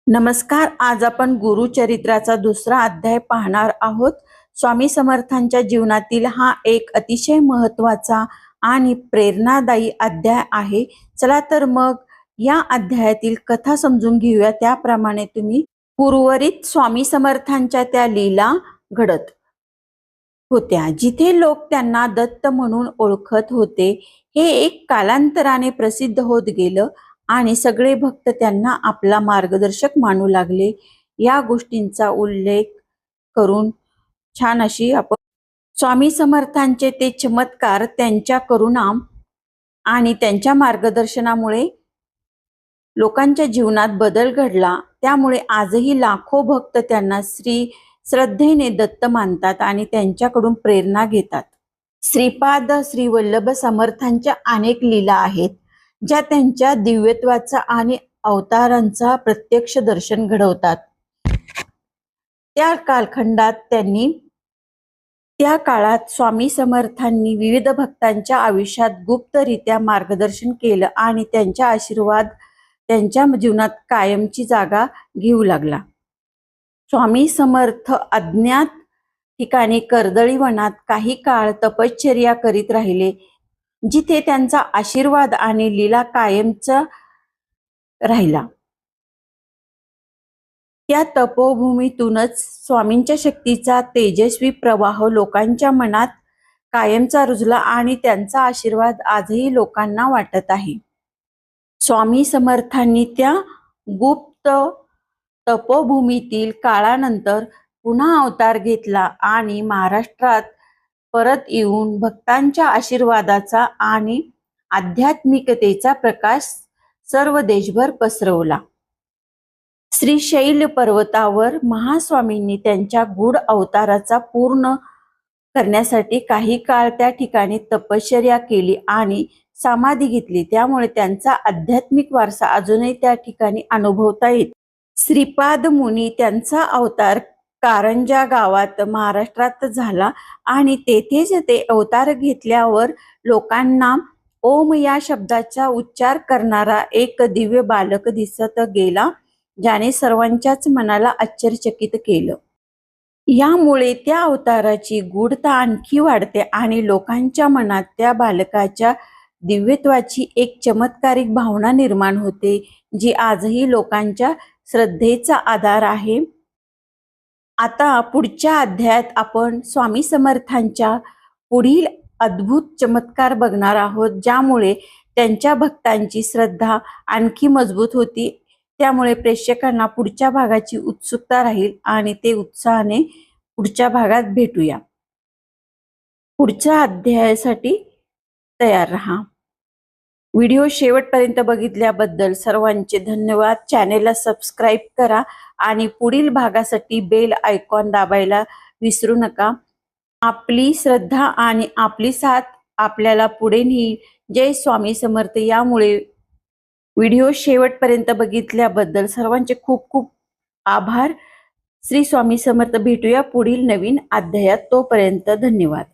नमस्कार. आज आपण गुरुचरित्राचा दुसरा अध्याय पाहणार आहोत. स्वामी समर्थांच्या जीवनातील हा एक अतिशय महत्त्वाचा आणि प्रेरणादायी अध्याय आहे. चला तर मग या अध्यायातील कथा समजून घेऊया. त्याप्रमाणे तुम्ही उर्वरित स्वामी समर्थांच्या त्या लीला घडत होत्या, जिथे लोक त्यांना दत्त म्हणून ओळखत होते. हे एक कालांतराने प्रसिद्ध होत गेलं आणि सगळे भक्त त्यांना आपला मार्गदर्शक मानू लागले. या गोष्टींचा उल्लेख करून छान अशी आपण स्वामी समर्थांचे ते चमत्कार, त्यांच्या करुणा आणि त्यांच्या मार्गदर्शनामुळे लोकांच्या जीवनात बदल घडला. त्यामुळे आजही लाखो भक्त त्यांना श्रद्धेने दत्त मानतात आणि त्यांच्याकडून प्रेरणा घेतात. श्रीपाद श्री वल्लभ समर्थांच्या अनेक लीला आहेत, ज्या त्यांच्या दिव्यत्वाचा आणि अवतारांचा प्रत्यक्ष दर्शन घडवतात. त्या कालखंडात त्या काळात स्वामी समर्थांनी विविध भक्तांच्या आयुष्यात गुप्तरित्या मार्गदर्शन केलं आणि त्यांचा आशीर्वाद त्यांच्या जीवनात कायमची जागा घेऊ लागला. स्वामी समर्थ अज्ञात ठिकाणी कर्दळी वनात काही काळ तपश्चर्या करीत राहिले, जिथे त्यांचा आशीर्वाद आणि लीला कायमचा राहिला. त्या तपोभूमीतूनच स्वामींच्या शक्तीचा तेजस्वी प्रवाह लोकांच्या मनात कायमचा रुजला आणि त्यांचा आशीर्वाद आजही लोकांना वाटत आहे. स्वामी समर्थांनी त्या गुप्त तपोभूमीतील काळानंतर पुन्हा अवतार घेतला आणि महाराष्ट्रात परत येऊन भक्तांच्या आशीर्वादाचा आणि आध्यात्मिकतेचा प्रकाश सर्व देशभर पसरवला. श्रीशैल पर्वतावर महास्वामींनी त्यांच्या गूढ अवताराचा पूर्ण करण्यासाठी काही काळ त्या ठिकाणी तपश्चर्या केली आणि समाधी घेतली. त्यामुळे त्यांचा आध्यात्मिक वारसा अजूनही त्या ठिकाणी अनुभवता येतो. श्रीपाद मुनी त्यांचा अवतार कारंजा गावात महाराष्ट्रात झाला आणि तेथेच ते अवतार घेतल्यावर लोकांना ओम या शब्दाचा उच्चार करणारा एक दिव्य बालक दिसत गेला, ज्याने सर्वांच्याच मनाला आश्चर्यचकित केलं. यामुळे त्या अवताराची गूढता आणखी वाढते आणि लोकांच्या मनात त्या बालकाच्या दिव्यत्वाची एक चमत्कारिक भावना निर्माण होते, जी आजही लोकांच्या श्रद्धेचा आधार आहे. आता पुढच्या अध्यायात आपण स्वामी समर्थांच्या पुढील अद्भुत चमत्कार बघणार आहोत, ज्यामुळे त्यांच्या भक्तांची श्रद्धा आणखी मजबूत होती. त्यामुळे प्रेक्षकांना पुढच्या भागाची उत्सुकता राहील आणि ते उत्साहाने पुढच्या भागात भेटूया. पुढच्या अध्यायासाठी तयार रहा. व्हिडिओ शेवटपर्यंत बघितल्याबद्दल सर्वांचे धन्यवाद. चॅनेलला सबस्क्राईब करा आणि पुढील भागासाठी बेल आयकॉन दाबायला विसरू नका. आपली श्रद्धा आणि आपली साथ आपल्याला पुढे नेईल. जय स्वामी समर्थ. यामुळे व्हिडिओ शेवटपर्यंत बघितल्याबद्दल सर्वांचे खूप खूप आभार. श्री स्वामी समर्थ. भेटूया पुढील नवीन अध्यायात. तोपर्यंत धन्यवाद.